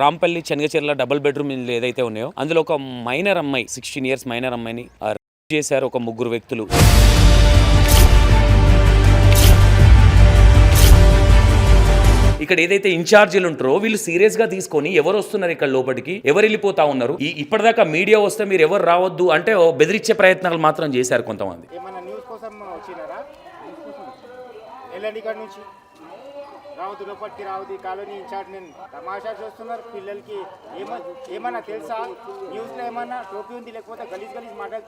Rampalli చెనగచెర్ల double bedroom ఇల్లు ఏదైతే ఉన్నాయో అందులో ఒక మైనర్ అమ్మాయి 16 ఇయర్స్ మైనర్ అమ్మాయిని చేశారు ఒక ముగ్గురు వ్యక్తులు. ఇక్కడ ఏదైతే ఇన్ఛార్జీలు ఉంటారో వీళ్ళు సీరియస్ గా తీసుకొని ఎవరు వస్తున్నారు ఇక్కడ లోపలికి, ఎవరు వెళ్ళిపోతా ఉన్నారు, ఇప్పటిదాకా మీడియా వస్తే మీరు ఎవరు రావద్దు అంటే బెదిరించే ప్రయత్నాలు మాత్రం చేశారు కొంతమంది. రావద్దు లోపలికి రావద్దు, కాలనీ ఇన్ఛార్జ్ నేను తమాషా చూస్తున్నారు. పిల్లలకి ఏమన్నా తెలుసా? న్యూస్ లో ఏమన్నా టోపీ ఉంది లేకపోతే గలీజ్ మాటలు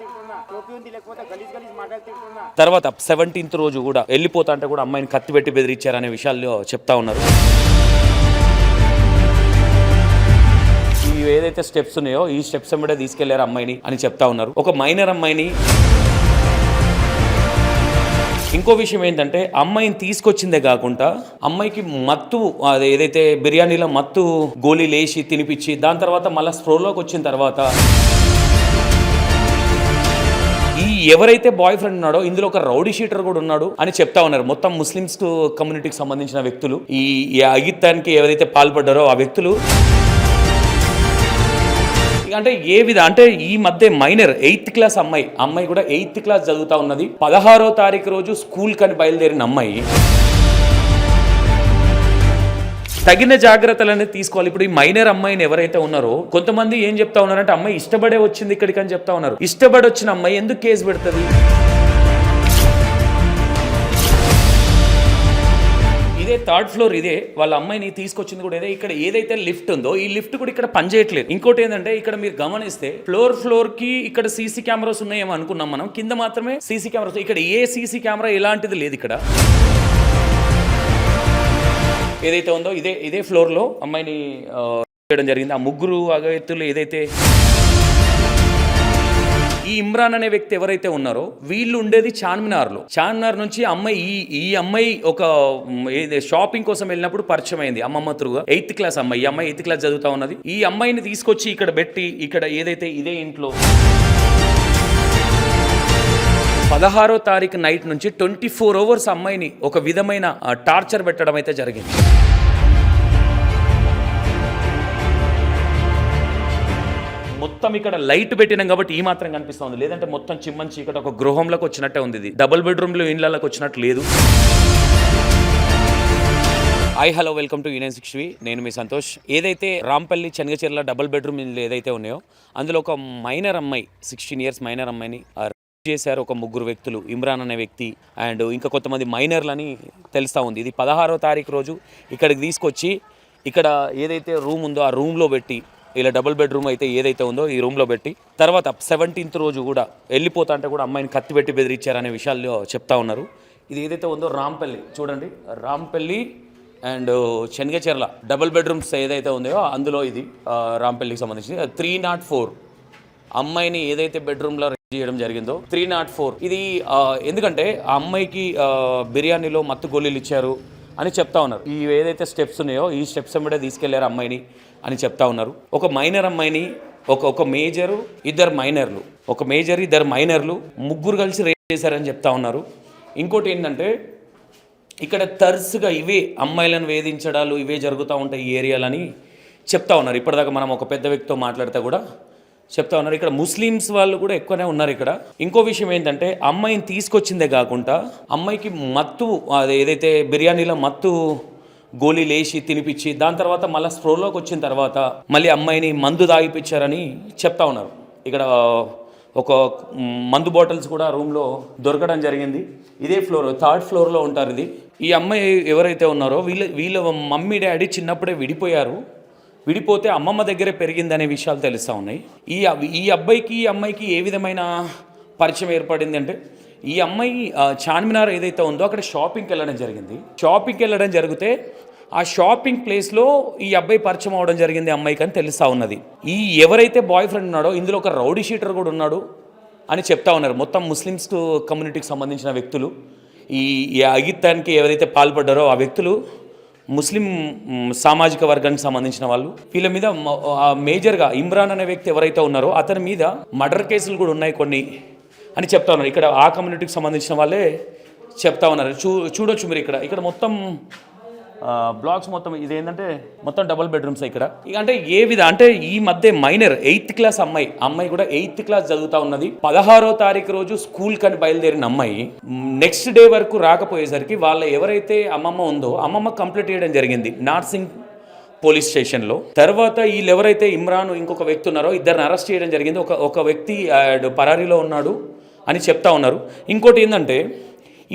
తింటున్నా. తర్వాత 17th రోజు కూడా వెళ్ళిపోతా అంటే కూడా అమ్మాయిని కత్తి పెట్టి బెదిరించారనే విషయాలు చెప్తా ఉన్నారు. ఇవి ఏదైతే స్టెప్స్ ఉన్నాయో ఈ స్టెప్స్ మీద తీసుకెళ్లారు అమ్మాయిని అని చెప్తా ఉన్నారు. ఒక మైనర్ అమ్మాయిని. ఇంకో విషయం ఏంటంటే అమ్మాయిని తీసుకొచ్చిందే కాకుండా అమ్మాయికి మత్తు ఏదైతే బిర్యానీలో మత్తు గోళీ లేచి తినిపించి దాని తర్వాత మళ్ళీ స్ప్రోలోకి వచ్చిన తర్వాత ఈ ఎవరైతే బాయ్ ఫ్రెండ్ ఉన్నాడో ఇందులో ఒక రౌడీ షీటర్ కూడా ఉన్నాడు అని చెప్తా ఉన్నారు. మొత్తం ముస్లిమ్స్ కమ్యూనిటీకి సంబంధించిన వ్యక్తులు ఈ అగిత్తానికి ఎవరైతే పాల్పడ్డారో ఆ వ్యక్తులు అంటే అంటే ఈ మధ్య మైనర్ 8th క్లాస్ అమ్మాయి కూడా 8th క్లాస్ చదువుతా ఉన్నది. 16వ తారీఖు రోజు స్కూల్ కని బయలుదేరిన అమ్మాయి. తగిన జాగ్రత్తలనేది తీసుకోవాలి. ఇప్పుడు ఈ మైనర్ అమ్మాయిని ఎవరైతే ఉన్నారో కొంతమంది ఏం చెప్తా ఉన్నారంటే అమ్మాయి ఇష్టపడే వచ్చింది ఇక్కడికి అని చెప్తా ఉన్నారు. ఇష్టపడి వచ్చిన అమ్మాయి ఎందుకు కేసు పెడుతుంది? ఇదే 3rd ఫ్లోర్, ఇదే వాళ్ళ అమ్మాయిని తీసుకొచ్చింది కూడా ఇదే. ఇక్కడ ఏదైతే లిఫ్ట్ ఉందో ఈ లిఫ్ట్ కూడా ఇక్కడ పనిచేయట్లేదు. ఇంకోటి ఏంటంటే ఇక్కడ మీరు గమనిస్తే ఫ్లోర్ కి ఇక్కడ సీసీ కెమెరాస్ ఉన్నాయేమో అనుకున్నాం మనం, కింద మాత్రమే సీసీ కెమెరాస్. ఇక్కడ ఏ సీసీ కెమెరా ఎలాంటిది లేదు. ఇక్కడ ఏదైతే ఉందో ఇదే ఫ్లోర్ లో అమ్మాయిని చేయడం జరిగింది. ఆ ముగ్గురు అగవేత్తులు ఏదైతే ఈ ఇమ్రాన్ అనే వ్యక్తి ఎవరైతే ఉన్నారో వీళ్ళు ఉండేది చార్మినార్ నుంచి అమ్మాయి ఈ అమ్మాయి ఒక షాపింగ్ కోసం వెళ్ళినప్పుడు పరిచయం అయింది అమ్మమ్మ త్రూగా. 8th క్లాస్ అమ్మాయి. ఈ అమ్మాయి 8th క్లాస్ చదువుతా ఉన్నది. ఈ అమ్మాయిని తీసుకొచ్చి ఇక్కడ పెట్టి ఇక్కడ ఏదైతే ఇదే ఇంట్లో 16వ తారీఖు నైట్ నుంచి 24 hours అమ్మాయిని ఒక విధమైన టార్చర్ పెట్టడం అయితే జరిగింది. మొత్తం ఇక్కడ లైట్ పెట్టినాం కాబట్టి ఈ మాత్రం కనిపిస్తుంది, లేదంటే మొత్తం చిమ్మన్ చీకటి ఒక గృహంలోకి వచ్చినట్టే ఉంది. ఇది డబుల్ బెడ్రూమ్లో ఇళ్ళకి వచ్చినట్టు లేదు. Hello welcome to E960. నేను మీ సంతోష్. ఏదైతే రాంపల్లి చెనగచెర్ల డబుల్ బెడ్రూమ్ ఇల్లు ఏదైతే ఉన్నాయో అందులో ఒక మైనర్ అమ్మాయి 16 ఇయర్స్ మైనర్ అమ్మాయిని చేశారు ఒక ముగ్గురు వ్యక్తులు. ఇమ్రాన్ అనే వ్యక్తి అండ్ ఇంకా కొంతమంది మైనర్లని తెలుస్తూ ఉంది. ఇది 16వ తారీఖు రోజు ఇక్కడికి తీసుకొచ్చి ఇక్కడ ఏదైతే రూమ్ ఉందో ఆ రూమ్లో పెట్టి, ఇలా డబుల్ బెడ్రూమ్ అయితే ఏదైతే ఉందో ఈ రూమ్లో పెట్టి తర్వాత 17th రోజు కూడా వెళ్ళిపోతా అంటే కూడా అమ్మాయిని కత్తి పెట్టి బెదిరించారనే విషయాలు చెప్తా ఉన్నారు. ఇది ఏదైతే ఉందో రాంపల్లి చూడండి, రాంపల్లి అండ్ చెనగచెర్ల డబుల్ బెడ్రూమ్స్ ఏదైతే ఉందో అందులో ఇది రాంపల్లికి సంబంధించి 304 అమ్మాయిని ఏదైతే బెడ్రూమ్లో చేయడం జరిగిందో 304. ఇది ఎందుకంటే ఆ అమ్మాయికి బిర్యానీలో మత్తు గోళీలు ఇచ్చారు అని చెప్తా ఉన్నారు. ఈ ఏదైతే స్టెప్స్ ఉన్నాయో ఈ స్టెప్స్ మీద తీసుకెళ్లారు అమ్మాయిని అని చెప్తా ఉన్నారు. ఒక మైనర్ అమ్మాయిని ఒక మేజరు ఇద్దరు మైనర్లు ముగ్గురు కలిసి రేప్ చేశారని చెప్తా ఉన్నారు. ఇంకోటి ఏంటంటే ఇక్కడ తరచుగా ఇవే అమ్మాయిలను వేధించడాలు ఇవే జరుగుతూ ఉంటాయి ఈ ఏరియాలని చెప్తా ఉన్నారు. ఇప్పటిదాకా మనం ఒక పెద్ద వ్యక్తితో మాట్లాడితే కూడా చెప్తా ఉన్నారు. ఇక్కడ ముస్లిమ్స్ వాళ్ళు కూడా ఎక్కువనే ఉన్నారు ఇక్కడ. ఇంకో విషయం ఏంటంటే అమ్మాయిని తీసుకొచ్చిందే కాకుండా అమ్మాయికి మత్తు ఏదైతే బిర్యానీలో మత్తు గోళీ లేచి తినిపించి దాని తర్వాత మళ్ళీ స్ప్రోలోకి వచ్చిన తర్వాత మళ్ళీ అమ్మాయిని మందు తాగిపించారని చెప్తా ఉన్నారు. ఇక్కడ ఒక మందు బాటిల్స్ కూడా రూమ్లో దొరకడం జరిగింది. ఇదే ఫ్లోర్ 3rd ఫ్లోర్లో ఉంటారు. ఇది ఈ అమ్మాయి ఎవరైతే ఉన్నారో వీళ్ళ మమ్మీ డాడీ చిన్నప్పుడే విడిపోతే అమ్మమ్మ దగ్గరే పెరిగిందనే విషయాలు తెలుస్తూ ఉన్నాయి. ఈ అమ్మాయికి ఏ విధమైన పరిచయం ఏర్పడింది అంటే ఈ అమ్మాయి చార్మినార్ ఏదైతే ఉందో అక్కడ షాపింగ్కి వెళ్ళడం జరిగితే ఆ షాపింగ్ ప్లేస్లో ఈ అబ్బాయి పరిచయం అవడం జరిగింది అమ్మాయికి అని తెలుస్తూ ఉన్నది. ఈ ఎవరైతే బాయ్ ఫ్రెండ్ ఉన్నాడో ఇందులో ఒక రౌడీ షీటర్ కూడా ఉన్నాడు అని చెప్తా ఉన్నారు. మొత్తం ముస్లిమ్స్ కమ్యూనిటీకి సంబంధించిన వ్యక్తులు ఈ అగిత్తానికి ఎవరైతే పాల్పడ్డారో ఆ వ్యక్తులు ముస్లిం సామాజిక వర్గానికి సంబంధించిన వాళ్ళు. వీళ్ళ మీద మేజర్గా ఇమ్రాన్ అనే వ్యక్తి ఎవరైతే ఉన్నారో అతని మీద మర్డర్ కేసులు కూడా ఉన్నాయి కొన్ని అని చెప్తా ఉన్నారు. ఇక్కడ ఆ కమ్యూనిటీకి సంబంధించిన వాళ్ళే చెప్తా ఉన్నారు. చూడొచ్చు మీరు ఇక్కడ మొత్తం బ్లాక్స్ మొత్తం ఇదేంటంటే మొత్తం డబుల్ బెడ్రూమ్స్ ఇక్కడ ఇక అంటే ఏ అంటే ఈ మధ్య మైనర్ 8th క్లాస్ అమ్మాయి కూడా 8th క్లాస్ చదువుతా ఉన్నది. 16వ తారీఖు రోజు స్కూల్ కని బయలుదేరిన అమ్మాయి నెక్స్ట్ డే వరకు రాకపోయేసరికి వాళ్ళ ఎవరైతే అమ్మమ్మ ఉందో అమ్మమ్మ కంప్లీట్ చేయడం జరిగింది నార్సింగ్ పోలీస్ స్టేషన్లో. తర్వాత వీళ్ళు ఎవరైతే ఇమ్రాన్ ఇంకొక వ్యక్తి ఉన్నారో ఇద్దరిని అరెస్ట్ చేయడం జరిగింది. ఒక వ్యక్తి పరారీలో ఉన్నాడు అని చెప్తా ఉన్నారు. ఇంకోటి ఏంటంటే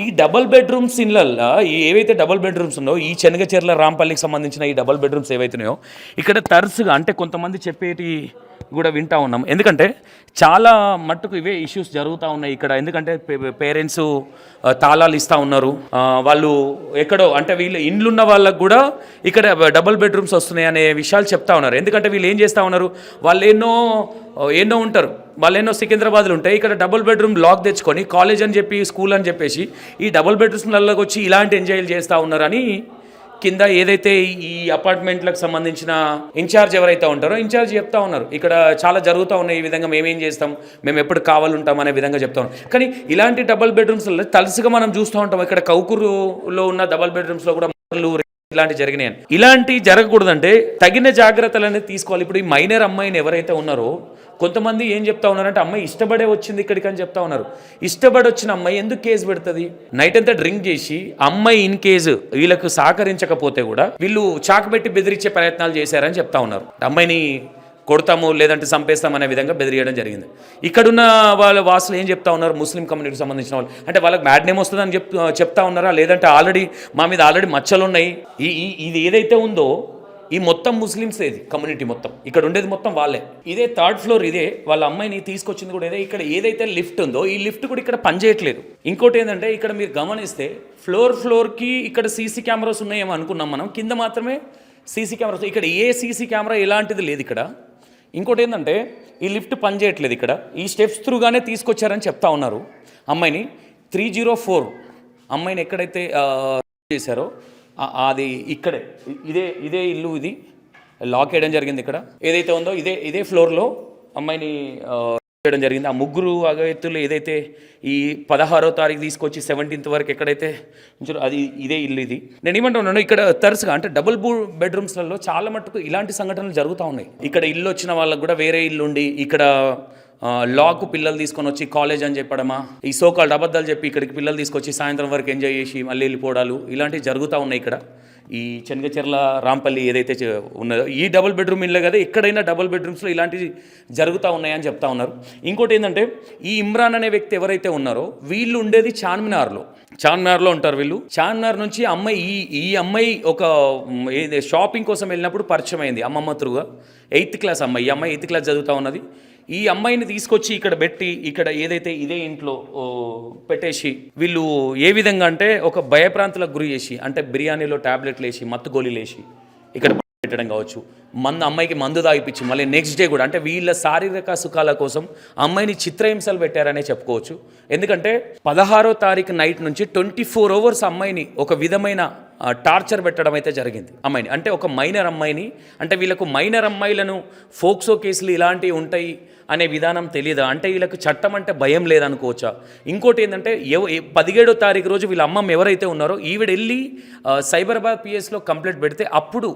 ఈ డబల్ బెడ్రూమ్స్ ఇళ్ళల్లో ఏవైతే డబల్ బెడ్రూమ్స్ ఉన్నాయో ఈ చెనగచెర్ల రాంపల్లికి సంబంధించిన ఈ డబల్ బెడ్రూమ్స్ ఏవైతున్నాయో ఇక్కడ తరచుగా అంటే కొంతమంది చెప్పేటి కూడా వింటూ ఉన్నాం. ఎందుకంటే చాలా మట్టుకు ఇవే ఇష్యూస్ జరుగుతూ ఉన్నాయి ఇక్కడ. ఎందుకంటే పేరెంట్స్ తాళాలు ఇస్తూ ఉన్నారు, వాళ్ళు ఎక్కడో అంటే వీళ్ళు ఇండ్లున్న వాళ్ళకు కూడా ఇక్కడ డబుల్ బెడ్రూమ్స్ వస్తున్నాయి అనే విషయాలు చెప్తా ఉన్నారు. ఎందుకంటే వీళ్ళు ఏం చేస్తూ ఉన్నారు, వాళ్ళు ఎన్నో ఉంటారు, వాళ్ళు ఎన్నో సికింద్రాబాద్లు ఉంటాయి, ఇక్కడ డబుల్ బెడ్రూమ్ లాక్ తెచ్చుకొని కాలేజ్ అని చెప్పి స్కూల్ అని చెప్పేసి ఈ డబుల్ బెడ్రూమ్స్లలోకి వచ్చి ఇలాంటి ఎంజాయ్లు చేస్తూ ఉన్నారని కింద ఏదైతే ఈ అపార్ట్మెంట్లకు సంబంధించిన ఇన్ఛార్జ్ ఎవరైతే ఉంటారో ఇన్ఛార్జ్ చెప్తా ఉన్నారు. ఇక్కడ చాలా జరుగుతూ ఉన్నాయి, ఈ విధంగా మేమేం చేస్తాం, మేము ఎప్పుడు కావాలంటాం అనే విధంగా చెప్తా ఉన్నాం. కానీ ఇలాంటి డబుల్ బెడ్రూమ్స్లో తలుసుగా మనం చూస్తూ ఉంటాం. ఇక్కడ కౌకూరులో ఉన్న డబుల్ బెడ్రూమ్స్లో కూడా ఇలాంటి జరిగినాయి. ఇలాంటి జరగకూడదంటే తగిన జాగ్రత్తలు అనేది తీసుకోవాలి. ఇప్పుడు ఈ మైనర్ అమ్మాయిని ఎవరైతే ఉన్నారో కొంతమంది ఏం చెప్తా ఉన్నారంటే అమ్మాయి ఇష్టపడే వచ్చింది ఇక్కడికి అని చెప్తా ఉన్నారు. ఇష్టపడి వచ్చిన అమ్మాయి ఎందుకు కేసు పెడుతుంది? నైట్ అంతా డ్రింక్ చేసి అమ్మాయి ఇన్ కేసు వీళ్ళకు సహకరించకపోతే కూడా వీళ్ళు చాకుబెట్టి బెదిరించే ప్రయత్నాలు చేశారని చెప్తా ఉన్నారు. అమ్మాయిని కొడతాము లేదంటే చంపేస్తాం అనే విధంగా బెదిరియడం జరిగింది. ఇక్కడున్న వాళ్ళ వాసులు ఏం చెప్తా ఉన్నారు, ముస్లిం కమ్యూనిటీకి సంబంధించిన వాళ్ళు అంటే వాళ్ళకి బ్యాడ్ నేమ్ వస్తుందని చెప్తా ఉన్నారా, లేదంటే మా మీద ఆల్రెడీ మచ్చలు ఉన్నాయి. ఇది ఏదైతే ఉందో ఈ మొత్తం ముస్లిమ్స్ ఏది కమ్యూనిటీ మొత్తం ఇక్కడ ఉండేది మొత్తం వాళ్ళే. ఇదే 3rd ఫ్లోర్, ఇదే వాళ్ళ అమ్మాయిని తీసుకొచ్చింది కూడా ఇదే. ఇక్కడ ఏదైతే లిఫ్ట్ ఉందో ఈ లిఫ్ట్ కూడా ఇక్కడ పనిచేయట్లేదు. ఇంకోటి ఏంటంటే ఇక్కడ మీరు గమనిస్తే ఫ్లోర్కి ఇక్కడ సీసీ కెమెరాస్ ఉన్నాయేమో అనుకున్నాం మనం, కింద మాత్రమే సీసీ కెమెరాస్. ఇక్కడ ఏ సీసీ కెమెరా ఎలాంటిది లేదు ఇక్కడ. ఇంకోటి ఏంటంటే ఈ లిఫ్ట్ పనిచేయట్లేదు ఇక్కడ. ఈ స్టెప్స్ త్రూగానే తీసుకొచ్చారని చెప్తా ఉన్నారు. అమ్మాయిని 304 అమ్మాయిని ఎక్కడైతే చేశారో అది ఇక్కడే ఇదే ఇల్లు, ఇది లాక్ చేయడం జరిగింది. ఇక్కడ ఏదైతే ఉందో ఇదే ఫ్లోర్లో అమ్మాయిని చేయడం జరిగింది. ఆ ముగ్గురు అగవేత్తులు ఏదైతే ఈ 16వ తారీఖు తీసుకొచ్చి 17th వరకు ఎక్కడైతే అది ఇదే ఇల్లు. ఇది నేను ఏమంటున్నాను, ఇక్కడ తరచుగా అంటే డబుల్ బెడ్రూమ్స్లలో చాలా మట్టుకు ఇలాంటి సంఘటనలు జరుగుతూ ఉన్నాయి. ఇక్కడ ఇల్లు వచ్చిన వాళ్ళకు కూడా వేరే ఇల్లు ఉండి ఇక్కడ లాకు పిల్లలు తీసుకొని వచ్చి కాలేజ్ అని చెప్పడమా, ఈ సోకాల్డ్ అబద్ధాలు చెప్పి ఇక్కడికి పిల్లలు తీసుకొచ్చి సాయంత్రం వరకు ఎంజాయ్ చేసి మళ్ళీ వెళ్ళిపోవడాలు ఇలాంటివి జరుగుతూ ఉన్నాయి ఇక్కడ. ఈ చెనగచెర్ల రాంపల్లి ఏదైతే ఉన్నదో ఈ డబుల్ బెడ్రూమ్ ఇల్లే కదా, ఎక్కడైనా డబుల్ బెడ్రూమ్స్లో ఇలాంటివి జరుగుతూ ఉన్నాయని చెప్తా ఉన్నారు. ఇంకోటి ఏంటంటే ఈ ఇమ్రాన్ అనే వ్యక్తి ఎవరైతే ఉన్నారో వీళ్ళు ఉండేది చార్మినార్లో ఉంటారు వీళ్ళు. చార్మినార్ నుంచి ఈ అమ్మాయి ఒక షాపింగ్ కోసం వెళ్ళినప్పుడు పరిచయం అయింది అమ్మమ్మ త్రూగా. 8th క్లాస్ అమ్మాయి, ఈ అమ్మాయి 8th క్లాస్ చదువుతూ ఉన్నది. ఈ అమ్మాయిని తీసుకొచ్చి ఇక్కడ పెట్టి ఇక్కడ ఏదైతే ఇదే ఇంట్లో పెట్టేసి వీళ్ళు ఏ విధంగా అంటే ఒక భయప్రాంతులకు గురి చేసి అంటే బిర్యానీలో ట్యాబ్లెట్లు వేసి మత్తు గోళీలు వేసి ఇక్కడ పెట్టడం కావచ్చు, అమ్మాయికి మందు తాగిపించి మళ్ళీ నెక్స్ట్ డే కూడా అంటే వీళ్ళ శారీరక సుఖాల కోసం అమ్మాయిని చిత్రహింసలు పెట్టారనే చెప్పుకోవచ్చు. ఎందుకంటే 16వ తారీఖు నైట్ నుంచి 24 hours అమ్మాయిని ఒక విధమైన టార్చర్ పెట్టడం అయితే జరిగింది అమ్మాయిని. అంటే ఒక మైనర్ అమ్మాయిని అంటే వీళ్ళకు మైనర్ అమ్మాయిలను ఫోక్సో కేసులు ఇలాంటివి ఉంటాయి అనే విధానం తెలియదా, అంటే వీళ్ళకు చట్టం అంటే భయం లేదనుకోవచ్చా? ఇంకోటి ఏంటంటే 17వ తారీఖు రోజు వీళ్ళ అమ్మమ్మ ఎవరైతే ఉన్నారో ఈవిడ వెళ్ళి సైబరాబాద్ పిఎస్లో కంప్లైంట్ పెడితే అప్పుడు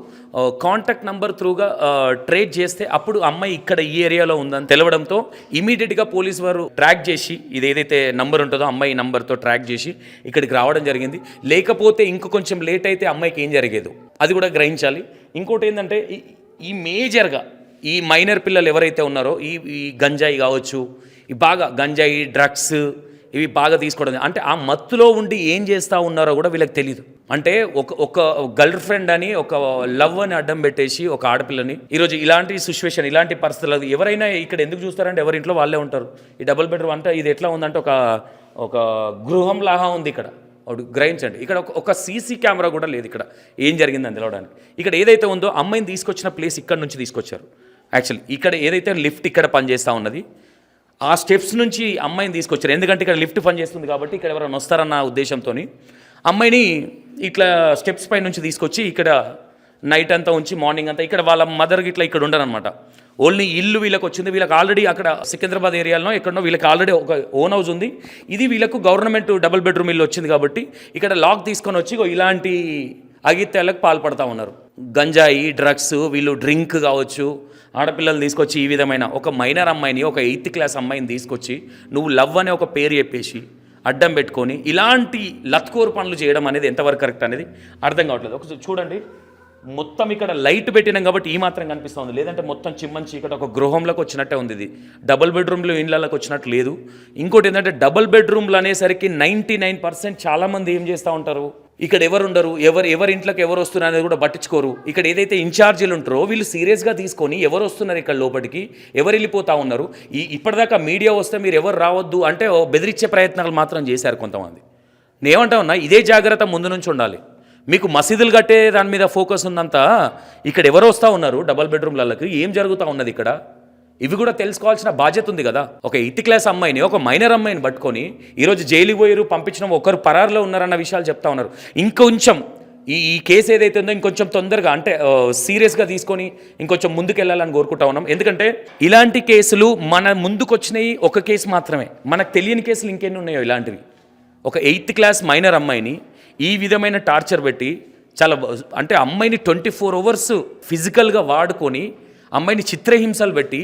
కాంటాక్ట్ నెంబర్ త్రూగా ట్రేస్ చేస్తే అప్పుడు అమ్మాయి ఇక్కడ ఈ ఏరియాలో ఉందని తెలవడంతో ఇమీడియట్గా పోలీసు వారు ట్రాక్ చేసి ఇది ఏదైతే నంబర్ ఉంటుందో అమ్మాయి నంబర్తో ట్రాక్ చేసి ఇక్కడికి రావడం జరిగింది. లేకపోతే ఇంకో కొంచెం లేట్ అయితే అమ్మాయికి ఏం జరిగేదో అది కూడా గ్రహించాలి. ఇంకోటి ఏంటంటే ఈ మేజర్గా ఈ మైనర్ పిల్లలు ఎవరైతే ఉన్నారో ఈ గంజాయి కావచ్చు, ఈ బాగా గంజాయి డ్రగ్స్ ఇవి బాగా తీసుకోవడం అంటే ఆ మత్తులో ఉండి ఏం చేస్తూ ఉన్నారో కూడా వీళ్ళకి తెలియదు. అంటే ఒక గర్ల్ ఫ్రెండ్ అని ఒక లవ్ అని అడ్డం పెట్టేసి ఒక ఆడపిల్లని ఈరోజు ఇలాంటి సిచ్యువేషన్ ఇలాంటి పరిస్థితులు ఎవరైనా ఇక్కడ ఎందుకు చూస్తారంటే ఎవరి ఇంట్లో వాళ్ళే ఉంటారు. ఈ డబుల్ బెడ్రూమ్ అంటే ఇది ఎట్లా ఉందంటే ఒక గృహం లాగా ఉంది ఇక్కడ. గ్రహించండి, ఇక్కడ ఒక సీసీ కెమెరా కూడా లేదు ఇక్కడ ఏం జరిగిందని తెలవడానికి. ఇక్కడ ఏదైతే ఉందో అమ్మాయిని తీసుకొచ్చిన ప్లేస్ ఇక్కడ నుంచి తీసుకొచ్చారు. యాక్చువల్లీ ఇక్కడ ఏదైతే లిఫ్ట్ ఇక్కడ పనిచేస్తూ ఉన్నది ఆ స్టెప్స్ నుంచి అమ్మాయిని తీసుకొచ్చారు. ఎందుకంటే ఇక్కడ లిఫ్ట్ పనిచేస్తుంది కాబట్టి ఇక్కడ ఎవరైనా వస్తారన్న ఉద్దేశంతో అమ్మాయిని ఇట్లా స్టెప్స్ పై నుంచి తీసుకొచ్చి ఇక్కడ నైట్ అంతా ఉంచి మార్నింగ్ అంతా ఇక్కడ వాళ్ళ మదర్కి ఇట్లా ఇక్కడ ఉండరనమాట. ఓన్లీ ఇల్లు వీళ్ళకి వచ్చింది. వీళ్ళకి ఆల్రెడీ అక్కడ సికింద్రాబాద్ ఏరియాలో ఎక్కడో వీళ్ళకి ఆల్రెడీ ఒక ఓన్ హౌస్ ఉంది. ఇది వీళ్ళకు గవర్నమెంట్ డబుల్ బెడ్రూమ్ ఇల్లు వచ్చింది కాబట్టి ఇక్కడ లాక్ తీసుకొని వచ్చి ఇలాంటి అగిత్యాలకు పాల్పడతా ఉన్నారు. గంజాయి, డ్రగ్స్, వీళ్ళు డ్రింక్ కావచ్చు, ఆడపిల్లలు తీసుకొచ్చి ఈ విధమైన ఒక మైనర్ అమ్మాయిని, ఒక 8th క్లాస్ అమ్మాయిని తీసుకొచ్చి నువ్వు లవ్ అనే ఒక పేరు చెప్పేసి అడ్డం పెట్టుకొని ఇలాంటి లత్కోరు పనులు చేయడం అనేది ఎంతవరకు కరెక్ట్ అనేది అర్థం కావట్లేదు. ఒకసారి చూడండి, మొత్తం ఇక్కడ లైట్ పెట్టినాం కాబట్టి ఈ మాత్రం కనిపిస్తుంది, లేదంటే మొత్తం చిమ్మని చీకటి ఒక గృహంలోకి వచ్చినట్టే ఉంది. ఇది డబుల్ బెడ్రూమ్లు ఇళ్ళకి వచ్చినట్టు లేదు. ఇంకోటి ఏంటంటే డబుల్ బెడ్రూమ్లు అనేసరికి 99% చాలామంది ఏం చేస్తూ ఉంటారు, ఇక్కడ ఎవరు ఉండరు, ఎవరి ఇంట్లోకి ఎవరు వస్తున్నారు అనేది కూడా పట్టించుకోరు. ఇక్కడ ఏదైతే ఇన్ఛార్జీలు ఉంటారో వీళ్ళు సీరియస్గా తీసుకొని ఎవరు వస్తున్నారు ఇక్కడ లోపలికి, ఎవరు వెళ్ళిపోతూ ఉన్నారు, ఇప్పటిదాకా మీడియా వస్తే మీరు ఎవరు రావద్దు అంటే బెదిరించే ప్రయత్నాలు మాత్రం చేశారు కొంతమంది. నేనేమంటా ఉన్నా, ఇదే జాగ్రత్త ముందు నుంచి ఉండాలి. మీకు మసీదులు కట్టే దాని మీద ఫోకస్ ఉన్నంత ఇక్కడ ఎవరు వస్తూ ఉన్నారు డబల్ బెడ్రూమ్లకి, ఏం జరుగుతూ ఉన్నది ఇక్కడ, ఇవి కూడా తెలుసుకోవాల్సిన బాధ్యత ఉంది కదా. ఒక 8th క్లాస్ అమ్మాయిని, ఒక మైనర్ అమ్మాయిని పట్టుకొని ఈరోజు జైలుకి పోయారు, పంపించడం, ఒకరు పరారులో ఉన్నారన్న విషయాలు చెప్తా ఉన్నారు. ఇంకొంచెం ఈ కేసు ఏదైతే ఉందో ఇంకొంచెం తొందరగా అంటే సీరియస్గా తీసుకొని ఇంకొంచెం ముందుకెళ్ళాలని కోరుకుంటా ఉన్నాం. ఎందుకంటే ఇలాంటి కేసులు మన ముందుకు వచ్చినాయి ఒక కేసు మాత్రమే, మనకు తెలియని కేసులు ఇంకెన్ని ఉన్నాయో ఇలాంటివి. ఒక 8th క్లాస్ మైనర్ అమ్మాయిని ఈ విధమైన టార్చర్ పెట్టి చాలా అంటే అమ్మాయిని 24 hours ఫిజికల్గా వాడుకొని అమ్మాయిని చిత్రహింసలు పెట్టి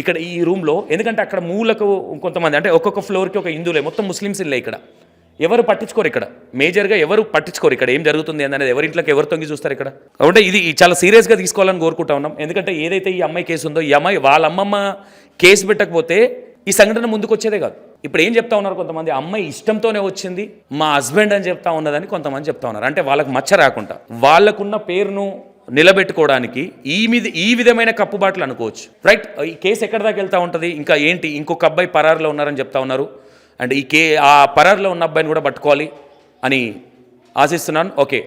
ఇక్కడ ఈ రూమ్లో, ఎందుకంటే అక్కడ మూలకు కొంతమంది అంటే ఒక్కొక్క ఫ్లోర్కి ఒక హిందువులే, మొత్తం ముస్లిమ్స్ ఇల్లే, ఇక్కడ ఎవరు పట్టించుకోరు, ఇక్కడ మేజర్గా ఎవరు పట్టించుకోరు, ఇక్కడ ఏం జరుగుతుంది అనేది ఎవరింట్లోకి ఎవరు తొంగి చూస్తారు ఇక్కడ. కాబట్టి ఇది చాలా సీరియస్గా తీసుకోవాలని కోరుకుంటా ఉన్నాం. ఎందుకంటే ఏదైతే ఈ అమ్మాయి కేసు ఉందో, ఈ అమ్మాయి వాళ్ళ అమ్మమ్మ కేసు పెట్టకపోతే ఈ సంఘటన ముందుకు వచ్చేదే కాదు. ఇప్పుడు ఏం చెప్తా ఉన్నారు కొంతమంది, అమ్మాయి ఇష్టంతోనే వచ్చింది, మా హస్బెండ్ అని చెప్తా ఉన్నదని కొంతమంది చెప్తా ఉన్నారు. అంటే వాళ్ళకి మచ్చ రాకుండా వాళ్ళకున్న పేరును నిలబెట్టుకోవడానికి ఈ విధమైన కప్పుబాట్లు అనుకోవచ్చు. రైట్, ఈ కేసు ఎక్కడి దాకా వెళ్తూ ఉంటుంది, ఇంకా ఏంటి, ఇంకొక అబ్బాయి పరారులో ఉన్నారని చెప్తా ఉన్నారు. అండ్ ఆ పరారులో ఉన్న అబ్బాయిని కూడా పట్టుకోవాలి అని ఆశిస్తున్నాను. ఓకే.